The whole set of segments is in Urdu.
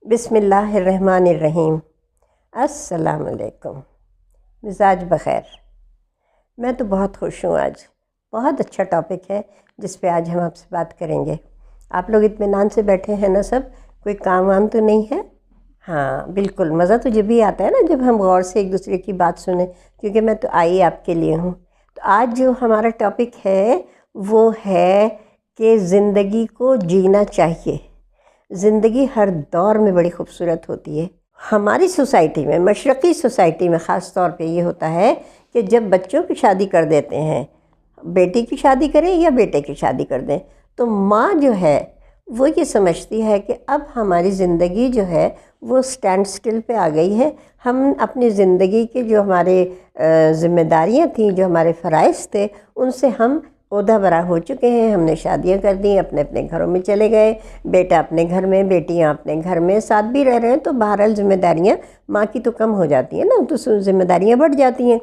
بسم اللہ الرحمن الرحیم۔ السلام علیکم۔ مزاج بخیر۔ میں تو بہت خوش ہوں، آج بہت اچھا ٹاپک ہے جس پہ آج ہم آپ سے بات کریں گے۔ آپ لوگ اطمینان سے بیٹھے ہیں نا؟ سب کوئی کام وام تو نہیں ہے؟ ہاں بالکل، مزہ تو جب بھی آتا ہے نا جب ہم غور سے ایک دوسرے کی بات سنیں، کیونکہ میں تو آئی آپ کے لیے ہوں۔ تو آج جو ہمارا ٹاپک ہے وہ ہے کہ زندگی کو جینا چاہیے۔ زندگی ہر دور میں بڑی خوبصورت ہوتی ہے۔ ہماری سوسائٹی میں، مشرقی سوسائٹی میں خاص طور پہ یہ ہوتا ہے کہ جب بچوں کی شادی کر دیتے ہیں، بیٹی کی شادی کریں یا بیٹے کی شادی کر دیں، تو ماں جو ہے وہ یہ سمجھتی ہے کہ اب ہماری زندگی جو ہے وہ سٹینڈ سٹل پہ آ گئی ہے۔ ہم اپنی زندگی کے جو ہمارے ذمہ داریاں تھیں، جو ہمارے فرائض تھے، ان سے ہم عہدہ برا ہو چکے ہیں۔ ہم نے شادیاں کر دیں، اپنے اپنے گھروں میں چلے گئے، بیٹا اپنے گھر میں، بیٹیاں اپنے گھر میں، ساتھ بھی رہ رہے ہیں، تو بہرحال ذمہ داریاں ماں کی تو کم ہو جاتی ہیں نا، تو ذمہ داریاں بڑھ جاتی ہیں۔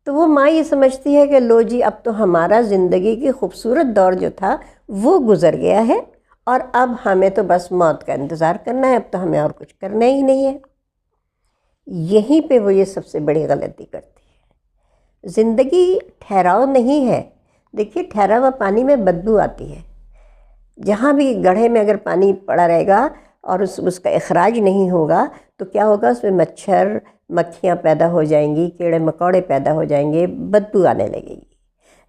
تو وہ ماں یہ سمجھتی ہے کہ لو جی، اب تو ہمارا زندگی کی خوبصورت دور جو تھا وہ گزر گیا ہے، اور اب ہمیں تو بس موت کا انتظار کرنا ہے، اب تو ہمیں اور کچھ کرنا ہی نہیں ہے۔ یہیں پہ وہ یہ سب سے بڑی غلطی کرتی ہے۔ زندگی ٹھہراؤ نہیں ہے۔ دیکھیے، ٹھہرا ہوا پانی میں بدبو آتی ہے۔ جہاں بھی گڑھے میں اگر پانی پڑا رہے گا اور اس کا اخراج نہیں ہوگا تو کیا ہوگا؟ اس میں مچھر مکھیاں پیدا ہو جائیں گی، کیڑے مکوڑے پیدا ہو جائیں گے، بدبو آنے لگے گی۔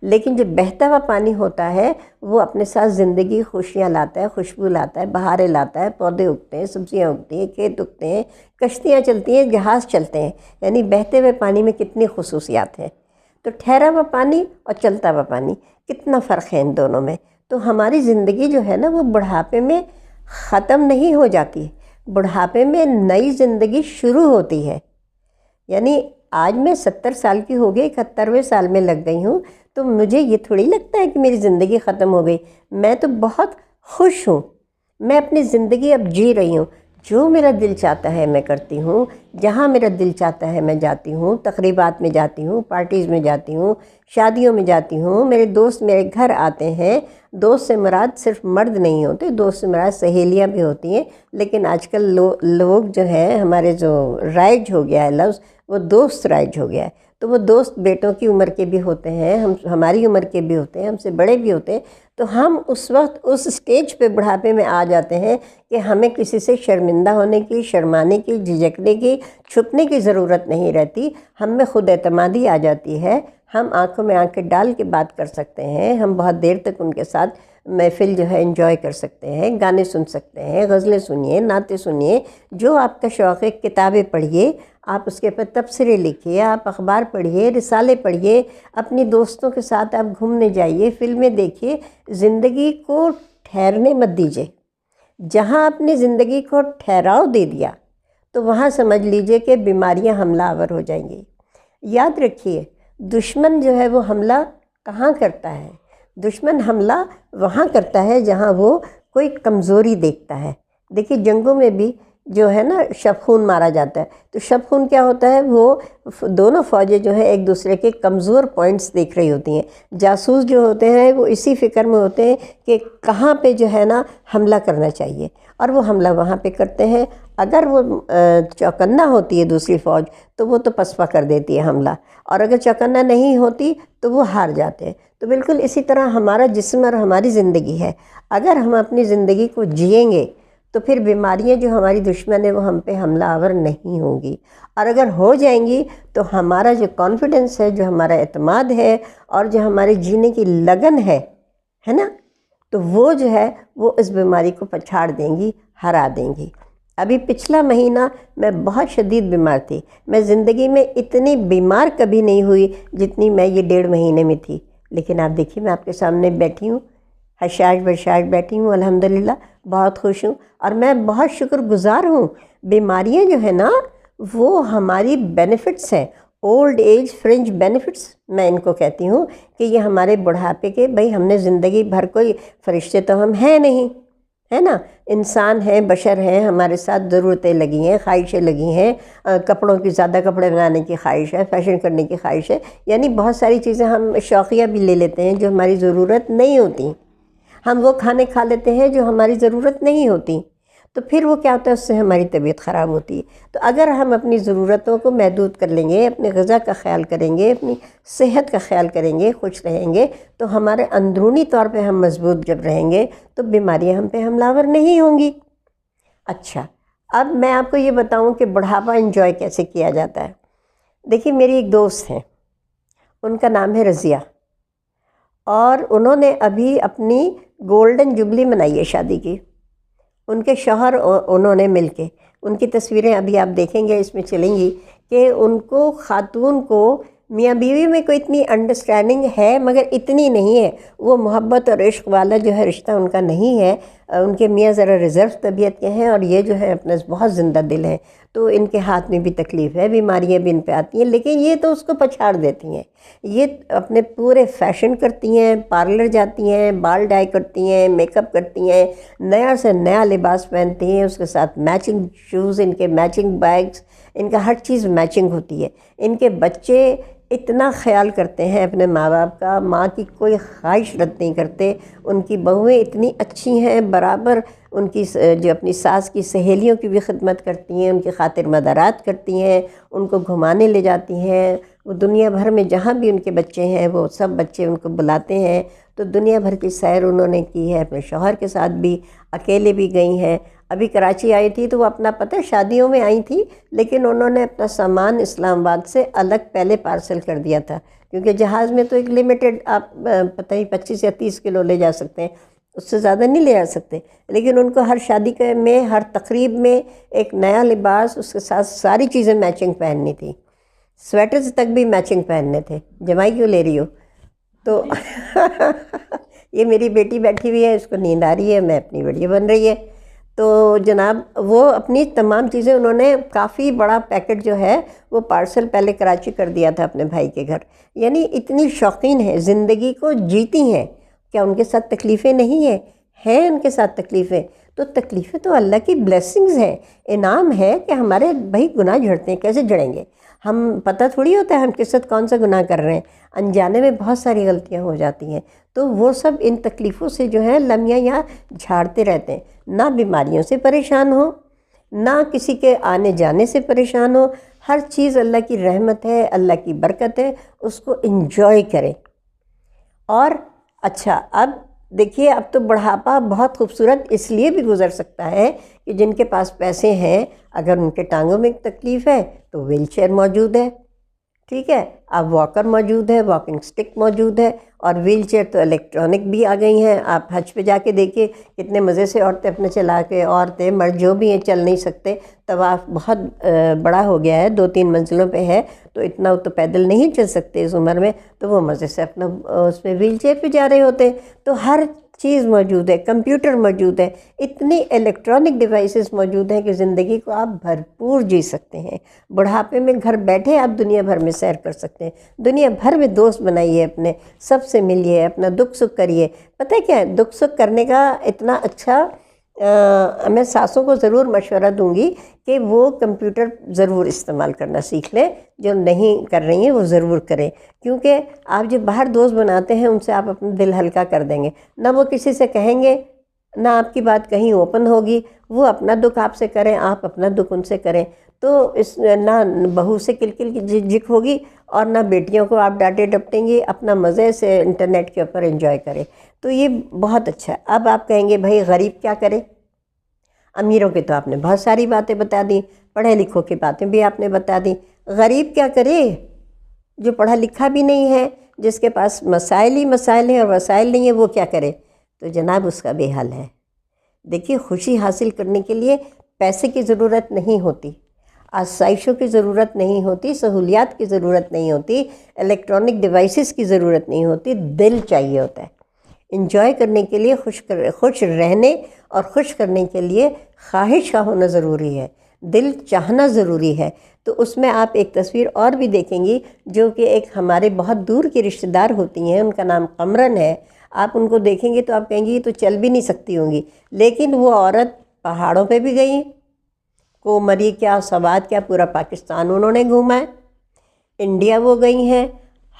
لیکن جو بہتا ہوا پانی ہوتا ہے وہ اپنے ساتھ زندگی، خوشیاں لاتا ہے، خوشبو لاتا ہے، بہاریں لاتا ہے، پودے اگتے ہیں، سبزیاں اگتی ہیں، کھیت اگتے ہیں، کشتیاں چلتی ہیں، جہاز چلتے ہیں۔ یعنی بہتے ہوئے پانی میں کتنی خصوصیات ہیں۔ تو ٹھہرا ہوا پانی اور چلتا ہوا پانی، کتنا فرق ہے ان دونوں میں۔ تو ہماری زندگی جو ہے نا وہ بڑھاپے میں ختم نہیں ہو جاتی، بڑھاپے میں نئی زندگی شروع ہوتی ہے۔ یعنی آج میں 70 سال کی ہو گئی، 71ویں سال میں لگ گئی ہوں، تو مجھے یہ تھوڑی لگتا ہے کہ میری زندگی ختم ہو گئی۔ میں تو بہت خوش ہوں، میں اپنی زندگی اب جی رہی ہوں۔ جو میرا دل چاہتا ہے میں کرتی ہوں، جہاں میرا دل چاہتا ہے میں جاتی ہوں، تقریبات میں جاتی ہوں، پارٹیز میں جاتی ہوں، شادیوں میں جاتی ہوں، میرے دوست میرے گھر آتے ہیں۔ دوست سے مراد صرف مرد نہیں ہوتے، دوست سے مراد سہیلیاں بھی ہوتی ہیں، لیکن آج کل لوگ جو ہیں، ہمارے جو رائج ہو گیا ہے لفظ، وہ دوست رائج ہو گیا ہے۔ تو وہ دوست بیٹوں کی عمر کے بھی ہوتے ہیں، ہماری عمر کے بھی ہوتے ہیں، ہم سے بڑے بھی ہوتے ہیں۔ تو ہم اس وقت اس سٹیج پہ بڑھاپے میں آ جاتے ہیں کہ ہمیں کسی سے شرمندہ ہونے کی، شرمانے کی، جھجکنے کی، چھپنے کی ضرورت نہیں رہتی۔ ہم میں خود اعتمادی آ جاتی ہے۔ ہم آنکھوں میں آنکھیں ڈال کے بات کر سکتے ہیں، ہم بہت دیر تک ان کے ساتھ محفل جو ہے انجوائے کر سکتے ہیں، گانے سن سکتے ہیں، غزلیں سنیے، نعتیں سنیے، جو آپ کا شوق ہے، کتابیں پڑھیے، آپ اس کے اوپر تبصرے لکھیے، آپ اخبار پڑھیے، رسالے پڑھیے، اپنی دوستوں کے ساتھ آپ گھومنے جائیے، فلمیں دیکھیے۔ زندگی کو ٹھہرنے مت دیجیے۔ جہاں اپنی زندگی کو ٹھہراؤ دے دیا تو وہاں سمجھ لیجئے کہ بیماریاں حملہ آور ہو جائیں گی۔ یاد رکھیے، دشمن جو ہے وہ حملہ کہاں کرتا ہے؟ دشمن حملہ وہاں کرتا ہے جہاں وہ کوئی کمزوری دیکھتا ہے۔ دیکھیے، جنگوں میں بھی جو ہے نا شب خون مارا جاتا ہے، تو شب خون کیا ہوتا ہے؟ وہ دونوں فوجیں جو ہیں ایک دوسرے کے کمزور پوائنٹس دیکھ رہی ہوتی ہیں۔ جاسوس جو ہوتے ہیں وہ اسی فکر میں ہوتے ہیں کہ کہاں پہ جو ہے نا حملہ کرنا چاہیے، اور وہ حملہ وہاں پہ کرتے ہیں۔ اگر وہ چوکنا ہوتی ہے دوسری فوج تو وہ تو پسپا کر دیتی ہے حملہ، اور اگر چوکنا نہیں ہوتی تو وہ ہار جاتے ہیں۔ تو بالکل اسی طرح ہمارا جسم اور ہماری زندگی ہے۔ اگر ہم اپنی زندگی کو جئیں گے تو پھر بیماریاں جو ہماری دشمن ہے وہ ہم پہ حملہ آور نہیں ہوں گی، اور اگر ہو جائیں گی تو ہمارا جو کانفیڈنس ہے، جو ہمارا اعتماد ہے، اور جو ہمارے جینے کی لگن ہے نا، تو وہ جو ہے وہ اس بیماری کو پچھاڑ دیں گی، ہرا دیں گی۔ ابھی پچھلا مہینہ میں بہت شدید بیمار تھی۔ میں زندگی میں اتنی بیمار کبھی نہیں ہوئی جتنی میں یہ 1.5 مہینے میں تھی، لیکن آپ دیکھیے میں آپ کے سامنے بیٹھی ہوں، حشاش بشاش بیٹھی ہوں، الحمدللہ بہت خوش ہوں، اور میں بہت شکر گزار ہوں۔ بیماریاں جو ہیں نا وہ ہماری بینیفٹس ہیں، اولڈ ایج فرنج بینیفٹس میں ان کو کہتی ہوں، کہ یہ ہمارے بڑھاپے کے، بھئی ہم نے زندگی بھر، کوئی فرشتے تو ہم ہیں نہیں، ہے نا، انسان ہیں، بشر ہیں، ہمارے ساتھ ضرورتیں لگی ہیں، خواہشیں لگی ہیں، کپڑوں کی زیادہ کپڑے بنانے کی خواہش ہے، فیشن کرنے کی خواہش ہے، یعنی بہت ساری چیزیں ہم شوقیہ بھی لے لیتے ہیں جو ہماری ضرورت نہیں ہوتی۔ ہم وہ کھانے کھا لیتے ہیں جو ہماری ضرورت نہیں ہوتی۔ تو پھر وہ کیا ہوتا ہے، اس سے ہماری طبیعت خراب ہوتی ہے۔ تو اگر ہم اپنی ضرورتوں کو محدود کر لیں گے، اپنے غذا کا خیال کریں گے، اپنی صحت کا خیال کریں گے، خوش رہیں گے، تو ہمارے اندرونی طور پہ ہم مضبوط جب رہیں گے تو بیماریاں ہم پہ حملہ آور نہیں ہوں گی۔ اچھا، اب میں آپ کو یہ بتاؤں کہ بڑھاپا انجوائے کیسے کیا جاتا ہے۔ دیکھیے، میری ایک دوست ہیں، ان کا نام ہے رضیہ، اور انہوں نے ابھی اپنی گولڈن جبلی منائی ہے شادی کی۔ ان کے شوہر انہوں نے مل کے، ان کی تصویریں ابھی آپ دیکھیں گے، اس میں چلیں گی کہ ان کو، خاتون کو، میاں بیوی میں کوئی اتنی انڈرسٹینڈنگ ہے مگر اتنی نہیں ہے، وہ محبت اور عشق والا جو ہے رشتہ ان کا نہیں ہے۔ ان کے میاں ذرا ریزرو طبیعت کے ہیں، اور یہ جو ہے اپنا بہت زندہ دل ہیں، تو ان کے ہاتھ میں بھی تکلیف ہے، بیماریاں بھی ان پہ آتی ہیں، لیکن یہ تو اس کو پچھاڑ دیتی ہیں۔ یہ اپنے پورے فیشن کرتی ہیں، پارلر جاتی ہیں، بال ڈائی کرتی ہیں، میک اپ کرتی ہیں، نیا سے نیا لباس پہنتی ہیں، اس کے ساتھ میچنگ شوز، ان کے میچنگ بیگز، ان کا ہر چیز میچنگ ہوتی ہے۔ ان کے بچے اتنا خیال کرتے ہیں اپنے ماں باپ کا، ماں کی کوئی خواہش رد نہیں کرتے۔ ان کی بہویں اتنی اچھی ہیں، برابر ان کی جو اپنی ساس کی سہیلیوں کی بھی خدمت کرتی ہیں، ان کی خاطر مدارات کرتی ہیں، ان کو گھمانے لے جاتی ہیں۔ وہ دنیا بھر میں جہاں بھی ان کے بچے ہیں، وہ سب بچے ان کو بلاتے ہیں، تو دنیا بھر کی سیر انہوں نے کی ہے، اپنے شوہر کے ساتھ بھی، اکیلے بھی گئی ہیں۔ ابھی کراچی آئی تھی تو وہ اپنا پتہ شادیوں میں آئی تھی، لیکن انہوں نے اپنا سامان اسلام آباد سے الگ پہلے پارسل کر دیا تھا، کیونکہ جہاز میں تو ایک لمیٹڈ آپ پتہ ہی 25 یا 30 کلو لے جا سکتے ہیں، اس سے زیادہ نہیں لے جا سکتے، لیکن ان کو ہر شادی میں، ہر تقریب میں ایک نیا لباس، اس کے ساتھ ساری چیزیں میچنگ پہننی تھی، سویٹرز تک بھی میچنگ پہننے تھے۔ جمائی کیوں لے رہی ہو؟ تو یہ میری بیٹی بیٹھی ہوئی ہے، اس کو نیند آ رہی ہے، میں اپنی ویڈیو بن رہی ہے۔ تو جناب وہ اپنی تمام چیزیں، انہوں نے کافی بڑا پیکٹ جو ہے وہ پارسل پہلے کراچی کر دیا تھا اپنے بھائی کے گھر۔ یعنی اتنی شوقین ہیں، زندگی کو جیتی ہیں۔ کیا ان کے ساتھ تکلیفیں نہیں ہیں ان کے ساتھ تکلیفیں؟ تو تکلیفیں تو اللہ کی بلیسنگز ہیں، انعام ہے کہ ہمارے بھائی گناہ جھڑتے ہیں، کیسے جھڑیں گے؟ ہم پتہ تھوڑی ہوتا ہے ہم کس وقت کون سا گناہ کر رہے ہیں، انجانے میں بہت ساری غلطیاں ہو جاتی ہیں۔ تو وہ سب ان تکلیفوں سے جو ہے لمحہ یہاں جھاڑتے رہتے ہیں، نہ بیماریوں سے پریشان ہو، نہ کسی کے آنے جانے سے پریشان ہو، ہر چیز اللہ کی رحمت ہے، اللہ کی برکت ہے، اس کو انجوائے کریں۔ اور اچھا، اب دیکھیے، اب تو بڑھاپا بہت خوبصورت اس لیے بھی گزر سکتا ہے کہ جن کے پاس پیسے ہیں، اگر ان کے ٹانگوں میں تکلیف ہے تو ویل چیئر موجود ہے، ٹھیک ہے، اب واکر موجود ہے، واکنگ سٹک موجود ہے، اور ویل چیئر تو الیکٹرانک بھی آ گئی ہیں۔ آپ حج پہ جا کے دیکھیے کتنے مزے سے عورتیں اپنے چلا کے، عورتیں مرد جو بھی ہیں چل نہیں سکتے، طواف بہت بڑا ہو گیا ہے، 2-3 منزلوں پہ ہے، تو اتنا تو پیدل نہیں چل سکتے اس عمر میں، تو وہ مزے سے اپنا اس میں ویل چیئر پہ جا رہے ہوتے ہیں۔ تو ہر چیز موجود ہے، کمپیوٹر موجود ہے، اتنی الیکٹرانک ڈیوائسز موجود ہیں کہ زندگی کو آپ بھرپور جی سکتے ہیں۔ بڑھاپے میں گھر بیٹھے آپ دنیا بھر میں سیر کر سکتے ہیں، دنیا بھر میں دوست بنائیے، اپنے سب سے ملیے، اپنا دکھ سکھ کریے۔ پتہ ہے کیا ہے دکھ سکھ کرنے کا اتنا اچھا؟ میں ساسوں کو ضرور مشورہ دوں گی کہ وہ کمپیوٹر ضرور استعمال کرنا سیکھ لیں، جو نہیں کر رہی ہیں وہ ضرور کریں، کیونکہ آپ جو باہر دوست بناتے ہیں ان سے آپ اپنا دل ہلکا کر دیں گے، نہ وہ کسی سے کہیں گے، نہ آپ کی بات کہیں اوپن ہوگی، وہ اپنا دکھ آپ سے کریں، آپ اپنا دکھ ان سے کریں، تو اس نہ بہو سے کل جھک ہوگی، اور نہ بیٹیوں کو آپ ڈانٹے ڈپٹیں گی، اپنا مزے سے انٹرنیٹ کے اوپر انجوائے کریں۔ تو یہ بہت اچھا ہے۔ اب آپ کہیں گے بھائی غریب کیا کرے؟ امیروں کے تو آپ نے بہت ساری باتیں بتا دیں، پڑھے لکھوں کی باتیں بھی آپ نے بتا دیں۔ غریب کیا کرے؟ جو پڑھا لکھا بھی نہیں ہے، جس کے پاس مسائل ہی مسائل ہیں اور وسائل نہیں ہیں، وہ کیا کرے؟ تو جناب اس کا بے حال ہے۔ دیکھیے، خوشی حاصل کرنے کے لیے پیسے کی ضرورت نہیں ہوتی، آسائشوں کی ضرورت نہیں ہوتی، سہولیات کی ضرورت نہیں ہوتی، الیکٹرانک ڈیوائسز کی ضرورت نہیں ہوتی، دل چاہیے ہوتا ہے۔ انجوائے کرنے کے لیے، خوش رہنے اور خوش کرنے کے لیے خواہش کا ہونا ضروری ہے، دل چاہنا ضروری ہے۔ تو اس میں آپ ایک تصویر اور بھی دیکھیں گی، جو کہ ایک ہمارے بہت دور کی رشتہ دار ہوتی ہیں، ان کا نام قمرن ہے۔ آپ ان کو دیکھیں گے تو آپ کہیں گے یہ تو چل بھی نہیں سکتی ہوں گی، لیکن وہ عورت پہاڑوں پہ بھی گئی، کومری کیا، سوات کیا، پورا پاکستان انہوں نے گھوما ہے، انڈیا وہ گئی ہیں،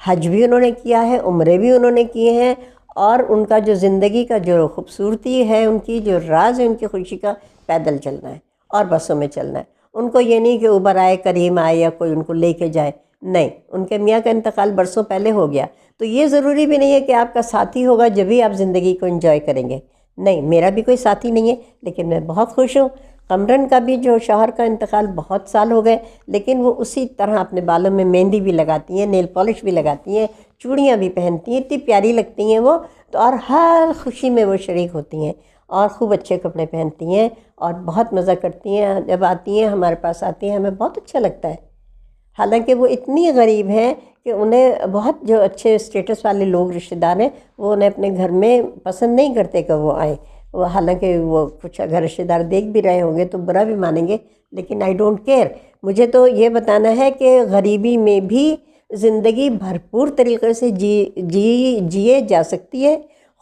حج بھی انہوں نے کیا ہے، عمرے بھی انہوں نے کیے ہیں، اور ان کا جو زندگی کا جو خوبصورتی ہے، ان کی جو راز ہے ان کی خوشی کا، پیدل چلنا ہے اور بسوں میں چلنا ہے. ان کو یہ نہیں کہ اوبر آئے، کریم آئے یا کوئی ان کو لے کے جائے. نہیں، ان کے میاں کا انتقال برسوں پہلے ہو گیا، تو یہ ضروری بھی نہیں ہے کہ آپ کا ساتھی ہوگا جبھی آپ زندگی کو انجوائے کریں گے. نہیں، میرا بھی کوئی ساتھی نہیں ہے، لیکن میں بہت خوش ہوں. قمرن کا بھی جو شوہر کا انتقال بہت سال ہو گئے، لیکن وہ اسی طرح اپنے بالوں میں مہندی بھی لگاتی ہیں، نیل پالش بھی لگاتی ہیں، چوڑیاں بھی پہنتی ہیں، اتنی پیاری لگتی ہیں وہ تو، اور ہر خوشی میں وہ شریک ہوتی ہیں اور خوب اچھے کپڑے پہنتی ہیں اور بہت مزہ کرتی ہیں. جب آتی ہیں ہمارے پاس آتی ہیں ہمیں بہت اچھا لگتا ہے. حالانکہ وہ اتنی غریب ہیں کہ انہیں بہت جو اچھے اسٹیٹس والے لوگ رشتہ دار ہیں وہ انہیں اپنے گھر میں پسند نہیں کرتے کہ وہ آئیں. وہ حالانکہ وہ کچھ اگر رشتہ دار دیکھ بھی رہے ہوں گے تو برا بھی مانیں گے، لیکن آئی ڈونٹ کیئر. مجھے تو یہ بتانا ہے کہ غریبی میں بھی زندگی بھرپور طریقے سے جیے جا سکتی ہے،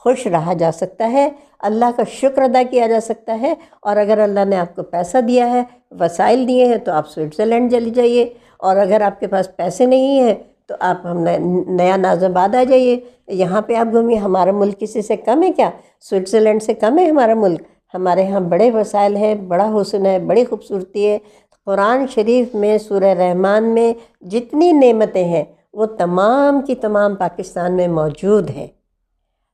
خوش رہا جا سکتا ہے، اللہ کا شکر ادا کیا جا سکتا ہے. اور اگر اللہ نے آپ کو پیسہ دیا ہے، وسائل دیے ہیں، تو آپ سوئٹزرلینڈ چلی جائیے، اور اگر آپ کے پاس پیسے نہیں ہیں تو آپ ہم نیا ناز آباد آ جائیے. یہاں پہ آپ گھومیے. ہمارا ملک کسی سے کم ہے کیا؟ سوئٹزرلینڈ سے کم ہے ہمارا ملک؟ ہمارے ہاں بڑے وسائل ہیں، بڑا حسن ہے، بڑی خوبصورتی ہے. قرآن شریف میں سورہ رحمان میں جتنی نعمتیں ہیں وہ تمام کی تمام پاکستان میں موجود ہیں.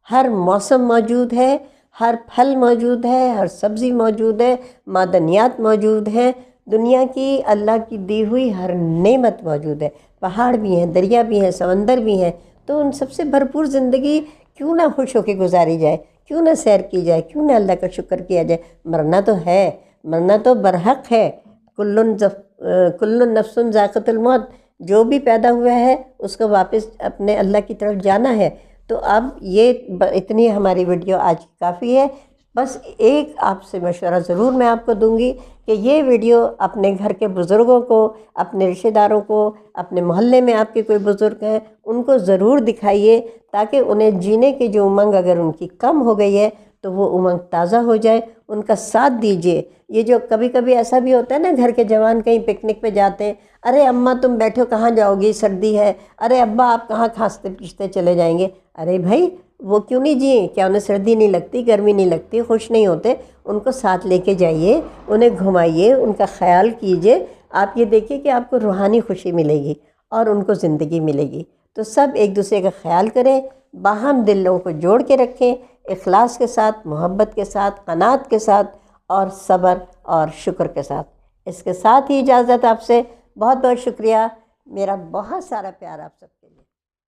ہر موسم موجود ہے، ہر پھل موجود ہے، ہر سبزی موجود ہے، معدنیات موجود ہیں. دنیا کی اللہ کی دی ہوئی ہر نعمت موجود ہے. پہاڑ بھی ہیں، دریا بھی ہیں، سمندر بھی ہیں. تو ان سب سے بھرپور زندگی کیوں نہ خوش ہو کے گزاری جائے، کیوں نہ سیر کی جائے، کیوں نہ اللہ کا شکر کیا جائے. مرنا تو ہے، مرنا تو برحق ہے. کل نفس ذائقۃ الموت، جو بھی پیدا ہوا ہے اس کو واپس اپنے اللہ کی طرف جانا ہے. تو اب یہ اتنی ہماری ویڈیو آج کافی ہے. بس ایک آپ سے مشورہ ضرور میں آپ کو دوں گی کہ یہ ویڈیو اپنے گھر کے بزرگوں کو، اپنے رشتہ داروں کو، اپنے محلے میں آپ کے کوئی بزرگ ہیں ان کو ضرور دکھائیے، تاکہ انہیں جینے کی جو امنگ اگر ان کی کم ہو گئی ہے تو وہ امنگ تازہ ہو جائے. ان کا ساتھ دیجیے. یہ جو کبھی کبھی ایسا بھی ہوتا ہے نا، گھر کے جوان کہیں پکنک پہ جاتے ہیں، ارے اماں تم بیٹھو، کہاں جاؤ گی، سردی ہے. ارے ابا آپ کہاں کھانستے پھرتے چلے جائیں گے. ارے بھائی وہ کیوں نہیں جئیں؟ کیا انہیں سردی نہیں لگتی، گرمی نہیں لگتی، خوش نہیں ہوتے؟ ان کو ساتھ لے کے جائیے، انہیں گھمائیے، ان کا خیال کیجیے. آپ یہ دیکھیے کہ آپ کو روحانی خوشی ملے گی اور ان کو زندگی ملے گی. تو سب ایک دوسرے کا خیال کریں، باہم دلوں کو جوڑ کے رکھیں، اخلاص کے ساتھ، محبت کے ساتھ، قناعت کے ساتھ اور صبر اور شکر کے ساتھ. اس کے ساتھ ہی اجازت آپ سے. بہت بہت شکریہ. میرا بہت سارا پیار آپ سب کے لیے.